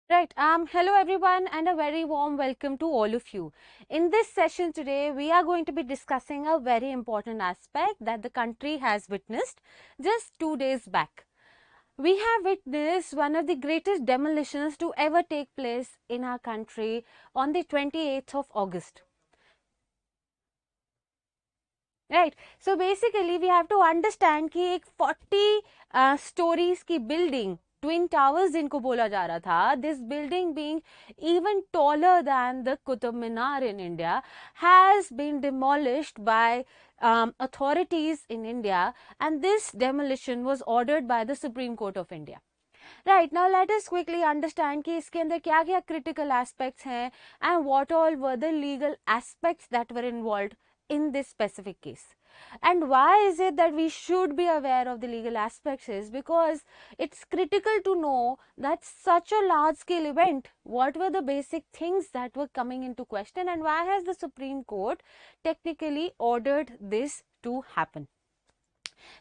Right. Hello everyone and a very warm welcome to all of you. In this session today, we are going to be discussing a very important aspect that the country has witnessed just 2 days back. We have witnessed one of the greatest demolitions to ever take place in our country on the 28th of August. Right. So basically we have to understand कि एक 40 stories की building, twin towers जिनको बोला जा रहा था, this building being even taller than the Qutub Minar in India, has been demolished by authorities in India, and this demolition was ordered by the Supreme Court of India. Right, now let us quickly understand कि इसके अंदर क्या क्या critical aspects हैं and what all were the legal aspects that were involved in this specific case. And why is it that we should be aware of the legal aspects is because it's critical to know that such a large scale event, what were the basic things that were coming into question and why has the Supreme Court technically ordered this to happen.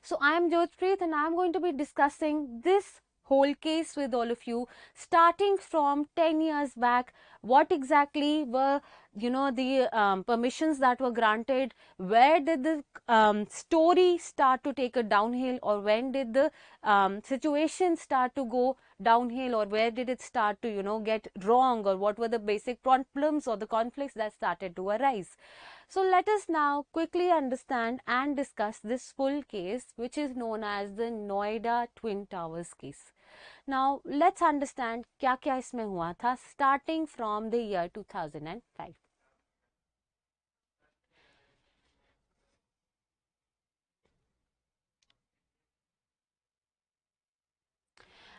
So I am Jyothpreet and I am going to be discussing this whole case with all of you, starting from 10 years back, what exactly were the permissions that were granted, where did the story start to take a downhill, or when did the situation start to go downhill, or where did it start to get wrong, or what were the basic problems or the conflicts that started to arise. So let us now quickly understand and discuss this full case, which is known as the Noida Twin Towers case. Now let's understand क्या क्या इसमें हुआ था starting from the year 2005.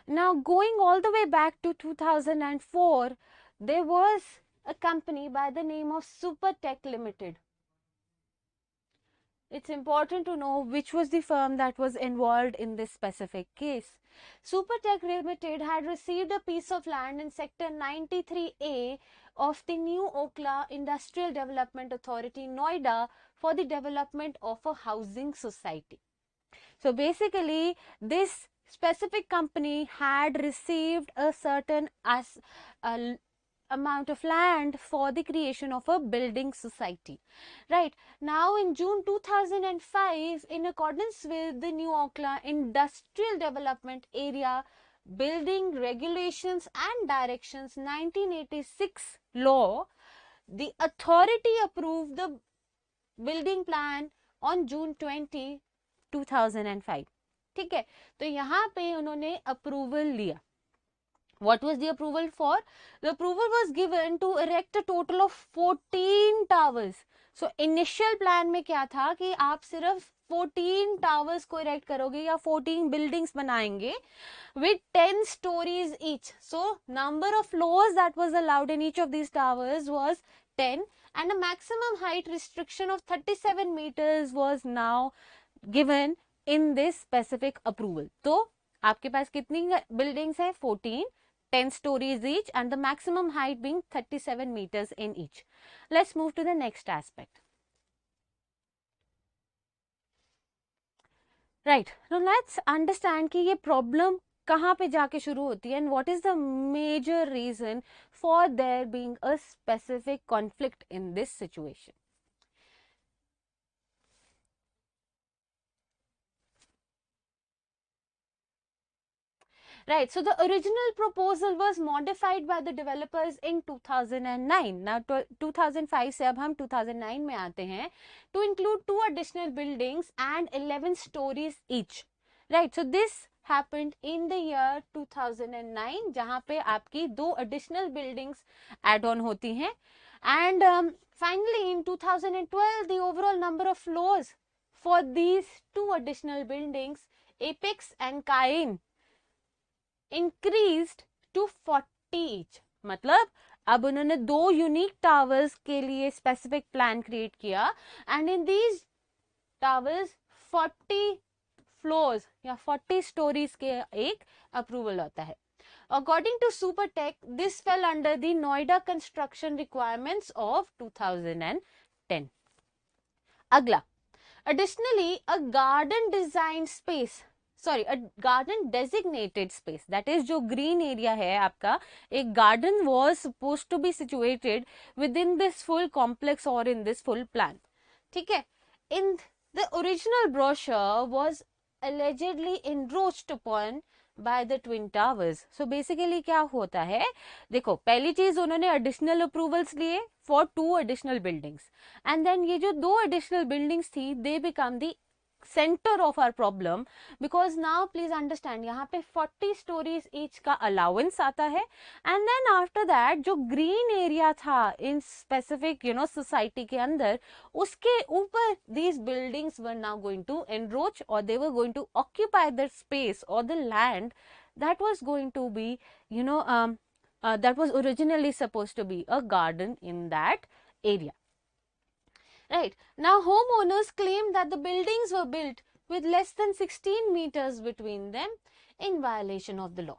Now going all the way back to 2004, there was a company by the name of Supertech Limited. It's important to know which was the firm that was involved in this specific case. Supertech Limited had received a piece of land in Sector 93A of the New Okla Industrial Development Authority, Noida, for the development of a housing society. So basically, this specific company had received a certain amount of land for the creation of a building society. Right. Now in June 2005, in accordance with the New Okla Industrial Development Area Building Regulations and Directions 1986 law, the authority approved the building plan on June 20, 2005. ठीक है, तो यहाँ पे उन्होंने approval लिया. What was the approval for? The approval was given to erect a total of 14 towers. So initial plan में क्या था कि आप सिर्फ 14 towers को erect करोगे या 14 buildings बनाएंगे with 10 stories each. So number of floors that was allowed in each of these towers was 10 and a maximum height restriction of 37 meters was now given in this specific approval. तो आपके पास कितनी buildings है? 14, 10 stories each and the maximum height being 37 meters in each. Let's move to the next aspect. Right. Now let's understand कि ये problem कहाँ पे जाके शुरू होती है and what is the major reason for there being a specific conflict in this situation. Right, so the original proposal was modified by the developers in 2009. Now 2005 से अब हम 2009 में आते हैं to include 2 additional buildings and 11 stories each. Right, so this happened in the year 2009 जहाँ पे आपकी 2 additional buildings add on होती हैं and finally in 2012 the overall number of floors for these 2 additional buildings, Apex and Cayenne, increased to 40 each. मतलब अब उन्होंने 2 unique towers के लिए स्पेसिफिक प्लान क्रिएट किया and in these towers 40 floors या 40 stories के एक अप्रूवल होता है. According to Supertech, this fell under the Noida construction requirements of 2010. अगला, additionally, a garden design space a garden designated space, that is जो green area है आपका, एक garden was supposed to be situated within this full complex or in this full plan. ठीक है. In the original brochure was allegedly encroached upon by the twin towers. So basically क्या होता है, देखो पहली चीज उन्होंने additional approvals लिए for 2 additional buildings, and then ये जो 2 additional buildings थी, they become the center of our problem, because now please understand यहाँ पे 40 stories each का allowance आता है, and then after that जो green area था in specific society के अंदर, उसके ऊपर these buildings were now going to encroach, or they were going to occupy the space or the land that was going to be that was originally supposed to be a garden in that area. Right. Now, homeowners claim that the buildings were built with less than 16 meters between them, in violation of the law.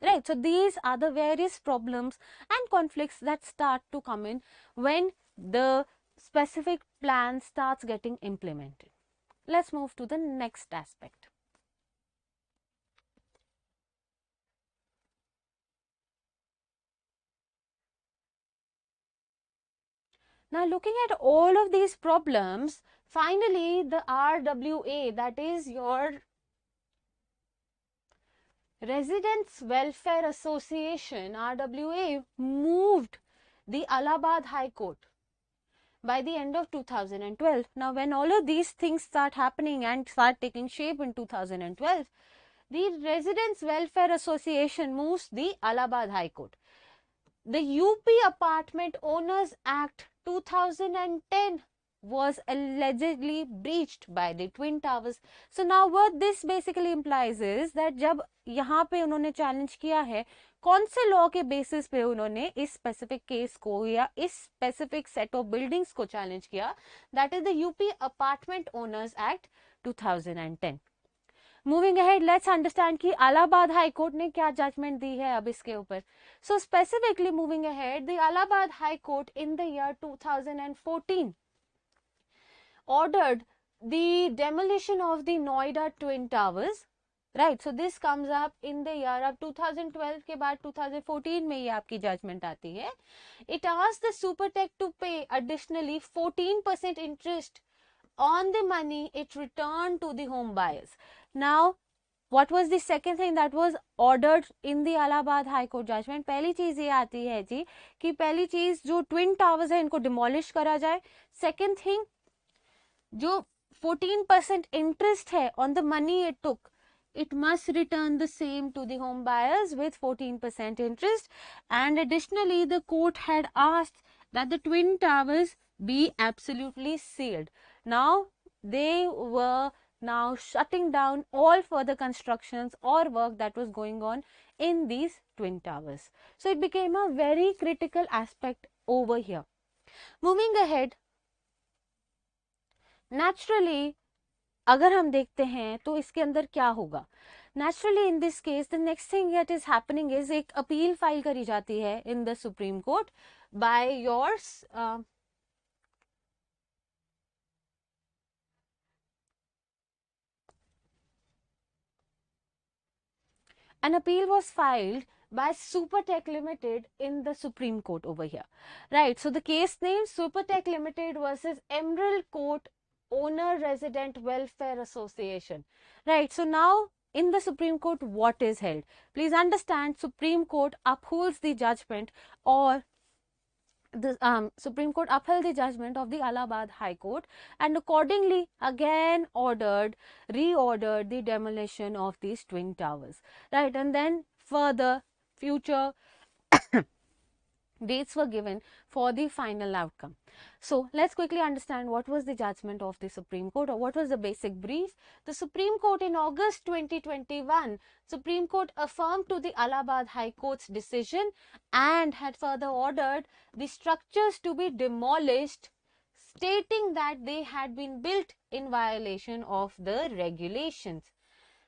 Right. So, these are the various problems and conflicts that start to come in when the specific plan starts getting implemented. Let's move to the next aspect. Now, looking at all of these problems, finally the RWA, that is your Residents Welfare Association, RWA, moved the Allahabad High Court by the end of 2012. Now, when all of these things start happening and start taking shape in 2012, the Residents Welfare Association moves the Allahabad High Court. The UP Apartment Owners Act 2010 was allegedly breached by the Twin Towers. So now what this basically implies is that जब यहाँ पे उन्होंने challenge किया है, कौन से law के basis पे उन्होंने इस स्पेसिफिक केस को या इस स्पेसिफिक सेट ऑफ बिल्डिंग्स को चैलेंज किया, that is the UP apartment owners act 2010. Moving ahead, let's understand कि इलाहाबाद हाई कोर्ट ने क्या जजमेंट दी है अब इसके ऊपर. So specifically moving ahead, the Allahabad high court in the year 2014 ordered the demolition of the Noida Twin Towers. Right, so this comes up in the year of 2012 के बाद 2014 में ये आपकी judgment आती है. It asked the Supertech to pay additionally 14% interest on the money it returned to the home buyers. Now, what was the second thing that was ordered in the Allahabad High Court judgment? पहली चीज ये आती है जी कि पहली चीज जो twin towers है इनको demolish करा जाए. Second thing, जो 14% interest है on the money it took, it must return the same to the home buyers with 14% interest. And additionally, the court had asked that the twin towers be absolutely sealed. Now, they were now shutting down all further constructions or work that was going on in these twin towers. So, it became a very critical aspect over here. Moving ahead, naturally, अगर हम देखते हैं तो इसके अंदर क्या होगा. Naturally, in this case, the next thing that is happening is एक अपील फाइल करी जाती है in the Supreme Court by yours. An appeal was filed by Supertech Limited in the Supreme Court over here. Right, so the case name Supertech Limited versus Emerald Court Owner Resident Welfare Association. Right, so now in the Supreme Court, what is held? Please understand, Supreme Court upholds the judgment, or the Supreme Court upheld the judgment of the Allahabad High Court and accordingly again reordered the demolition of these twin towers. Right, and then further future dates were given for the final outcome. So let's quickly understand what was the judgment of the Supreme Court, or what was the basic brief. The Supreme Court in August 2021, Supreme Court affirmed to the Allahabad High Court's decision and had further ordered the structures to be demolished, stating that they had been built in violation of the regulations.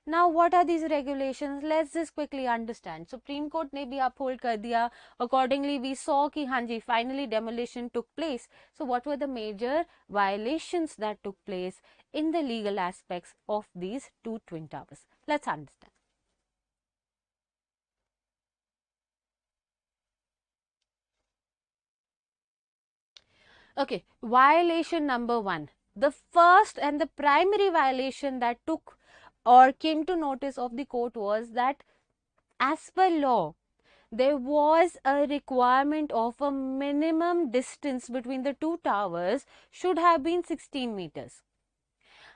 Now, what are these regulations? Let's just quickly understand. Supreme Court ने भी uphold कर दिया. Accordingly, we saw कि हाँ जी, finally demolition took place. So, what were the major violations that took place in the legal aspects of these two twin towers? Let's understand. Okay, violation number 1. The first and the primary violation that took or came to notice of the court was that as per law, there was a requirement of a minimum distance between the two towers should have been 16 meters.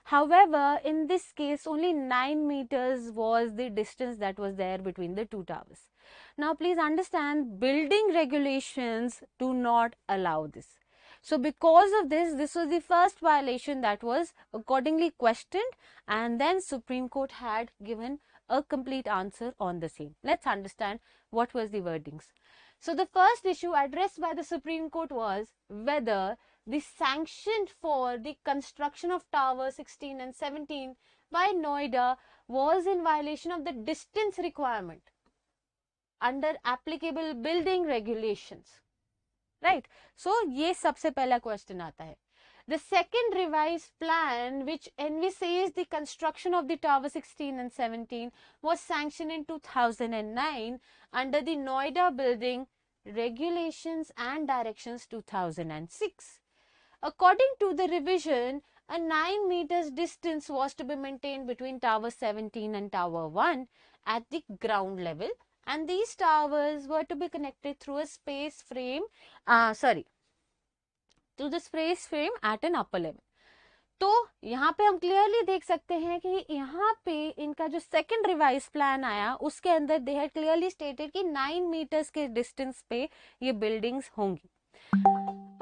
However, in this case, only 9 meters was the distance that was there between the two towers. Now, please understand, building regulations do not allow this. So, because of this, this was the first violation that was accordingly questioned, and then Supreme Court had given a complete answer on the same. Let's understand what was the wordings. So, the first issue addressed by the Supreme Court was whether the sanction for the construction of Tower 16 and 17 by Noida was in violation of the distance requirement under applicable building regulations. Right? So, ये सबसे पहला question आता है. The second revised plan, which envisages the construction of the Tower 16 and 17, was sanctioned in 2009 under the Noida Building Regulations and Directions 2006. According to the revision, a 9 meters distance was to be maintained between Tower 17 and Tower 1 at the ground level, and these towers were to be connected through a space frame, through the space frame at an upper level. तो यहाँ पे हम clearly देख सकते हैं कि यहाँ पे इनका जो सेकंड रिवाइज प्लान आया उसके अंदर दे हैड क्लियरली स्टेटेड कि 9 मीटर्स के डिस्टेंस पे ये बिल्डिंग्स होंगी.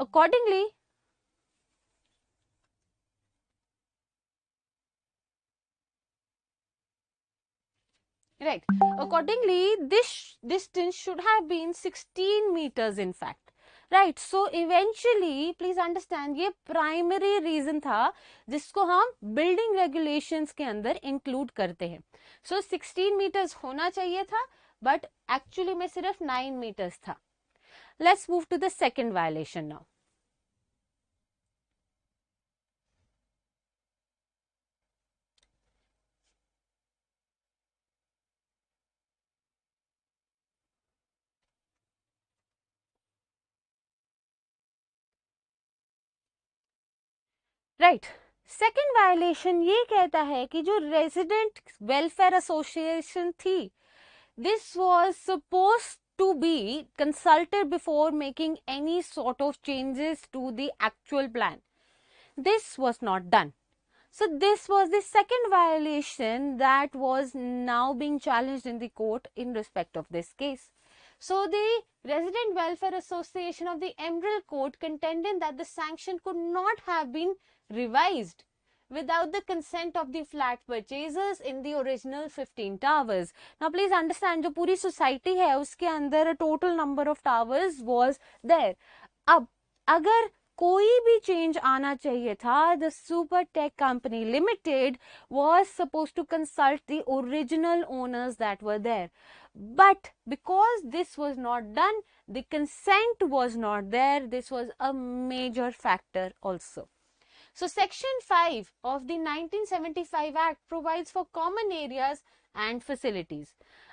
Accordingly Right. Accordingly, this distance should have been 16 meters in fact. Right. So, eventually, please understand, ये primary reason था जिसको हम building regulations के अंदर include करते हैं. So, 16 meters होना चाहिए था, but actually में सिर्फ 9 meters था. Let's move to the second violation now. Right. Second violation ये कहता है कि जो रेजिडेंट वेलफेयर एसोसिएशन थी, this was suppose to be consulted before making any sort of changes to the actual plan. This was not done. So this was the second violation that was now being challenged in the court in respect of this case. So the Resident Welfare Association of the Emerald Court contended that the sanction could not have been revised without the consent of the flat purchasers in the original 15 towers. Now please understand, जो पूरी society है उसके अंदर a total number of towers was there. अब अगर कोई भी change आना चाहिए था, the Supertech Company Limited was supposed to consult the original owners that were there. But because this was not done, the consent was not there. This was a major factor also. So, Section 5 of the 1975 Act provides for common areas and facilities.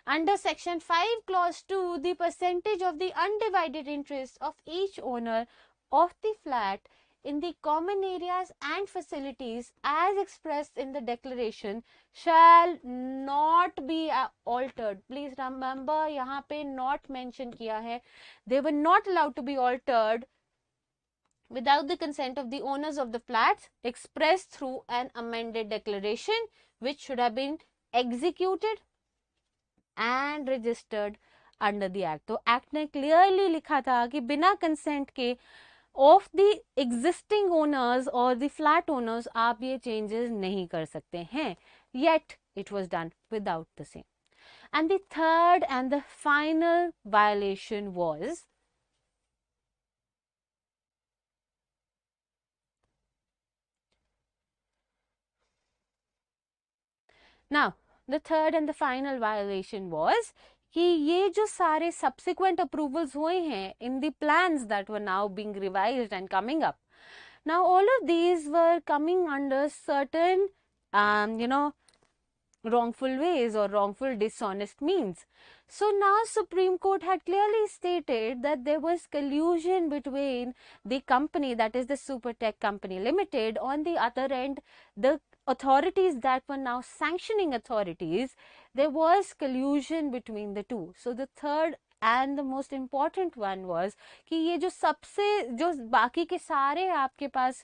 Under Section 5, Clause 2, the percentage of the undivided interest of each owner of the flat in the common areas and facilities as expressed in the declaration shall not be altered. Please remember, यहाँ पे not mention किया है. They were not allowed to be altered without the consent of the owners of the flats expressed through an amended declaration which should have been executed and registered under the act. तो act ने clearly लिखा था कि बिना consent के of the existing owners or the flat owners आप ये changes नहीं कर सकते हैं. Yet it was done without the same. And the third and the final violation was now the third and the final violation was कि ये जो सारे subsequent approvals हुए हैं in the plans that were now being revised and coming up. Now all of these were coming under certain wrongful ways or wrongful dishonest means. So now Supreme Court had clearly stated that there was collusion between the company, that is the Supertech Company Limited, on the other end the authorities that were now sanctioning authorities, there was collusion between the two. So the third and the most important one was कि ये जो सबसे जो बाकी के सारे आपके पास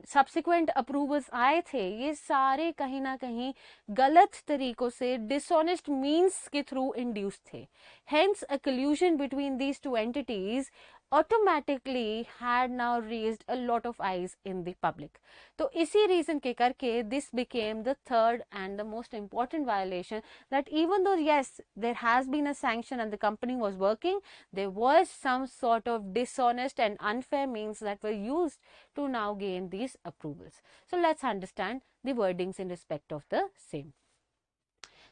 subsequent approvals आए थे, ये सारे कहीं ना कहीं गलत तरीकों से डिसऑनेस्ट मीन्स के थ्रू इंड्यूस थे. Hence a collusion between these two entities automatically had now raised a lot of eyes in the public. तो इसी reason के करके this became the third and the most important violation, that even though yes there has been a sanction and the company was working, there was some sort of dishonest and unfair means that were used to now gain these approvals. So let's understand the wordings in respect of the same.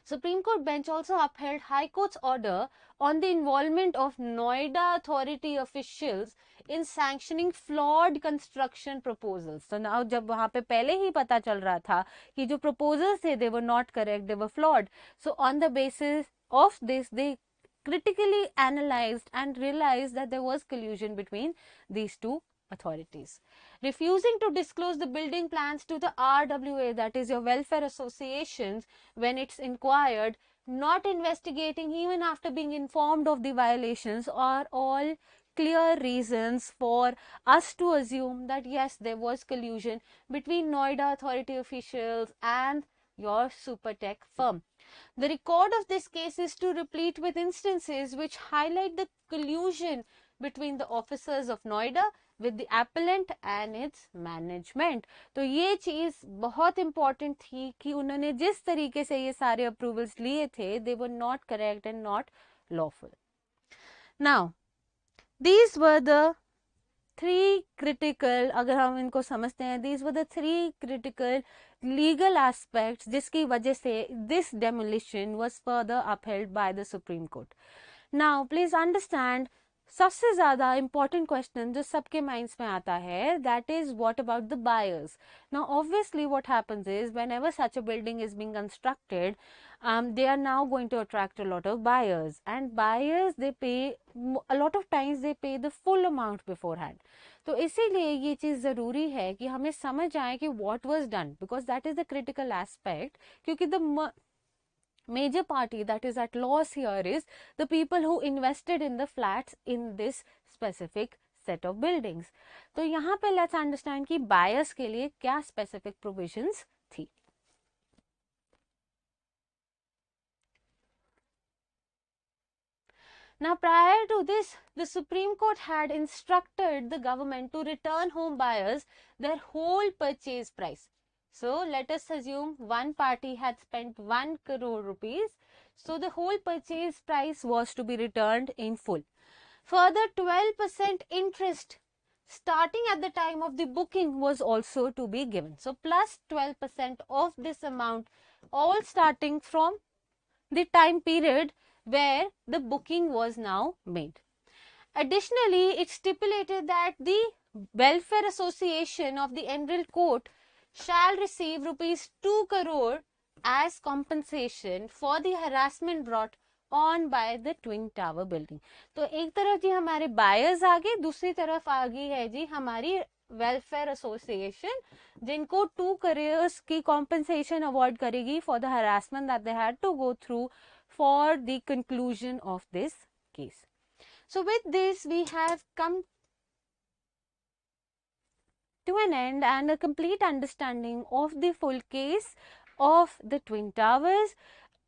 Supreme Court bench also upheld High Court's order on the involvement of Noida authority officials in sanctioning flawed construction proposals. So now जब वहाँ पे पहले ही पता चल रहा था कि जो proposals थे they were not correct, they were flawed. So on the basis of this they critically analyzed and realized that there was collusion between these two authorities. Refusing to disclose the building plans to the RWA, that is your welfare associations, when it's inquired, not investigating even after being informed of the violations, are all clear reasons for us to assume that yes, there was collusion between Noida authority officials and your Supertech firm. The record of this case is to replete with instances which highlight the collusion between the officers of Noida with the appellant and its management. तो ये चीज बहुत important थी कि उन्होंने जिस तरीके से ये सारे approvals लिए थे, they were not correct and not lawful. Now, these were the three critical, अगर हम इनको समझते हैं, these were the three critical legal aspects जिसकी वजह से this demolition was further upheld by the Supreme Court. Now, please understand, सबसे ज़्यादा important question जो सबके minds में आता है, that is what about the buyers. Now obviously what happens is whenever such a building is being constructed, they are now going to attract a lot of buyers, and buyers they pay a lot of times they pay the full amount beforehand. तो इसीलिए ये चीज़ ज़रूरी है कि हमें समझ आए कि what was done, because that is the critical aspect, क्योंकि the major party that is at loss here is the people who invested in the flats in this specific set of buildings. तो यहाँ पे let's understand कि buyers के लिए क्या specific provisions थी. Now prior to this, the Supreme Court had instructed the government to return home buyers their whole purchase price. So let us assume one party had spent 1 crore rupees. So the whole purchase price was to be returned in full. Further 12% interest starting at the time of the booking was also to be given. So plus 12% of this amount, all starting from the time period where the booking was now made. Additionally, it stipulated that the Welfare Association of the Emerald Court shall receive rupees 2 crore as compensation for the harassment brought on by the Twin Tower building. तो एक तरफ जी हमारे buyers आ गए, दूसरी तरफ आ गई है जी हमारी वेलफेयर एसोसिएशन जिनको 2 crore की compensation award करेगी for the harassment that they had to go through for the conclusion of this case. So with this we have come to an end and a complete understanding of the full case of the Twin Towers,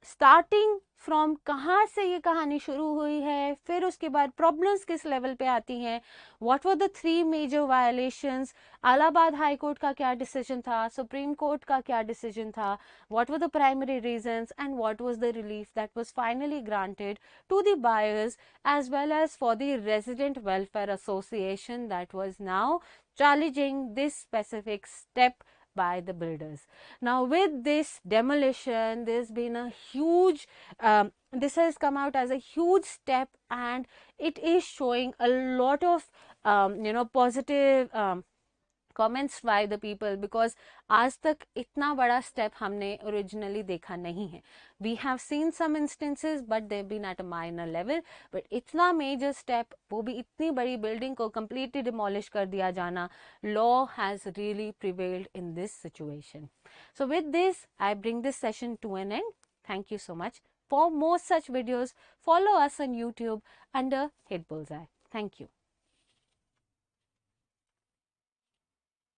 starting from कहाँ से ये कहानी शुरू हुई है, फिर उसके बाद प्रॉब्लम्स किस लेवल पे आती हैं, what were the 3 major violations, Allahabad high court का क्या डिसीजन था, सुप्रीम कोर्ट का क्या डिसीजन था, what were the primary reasons and what was the relief that was finally granted to the buyers as well as for the resident welfare association that was now challenging this specific step by the builders. Now with this demolition, there's been a huge, this has come out as a huge step and it is showing a lot of, positive comments by the people, because आज तक इतना बड़ा step हमने originally देखा नहीं है. We have seen some instances but they've been at a minor level, but इतना major step, वो भी इतनी बड़ी building को completely demolish कर दिया जाना, law has really prevailed in this situation. So with this, I bring this session to an end. Thank you so much. For more such videos, follow us on YouTube under Hitbullseye. Thank you.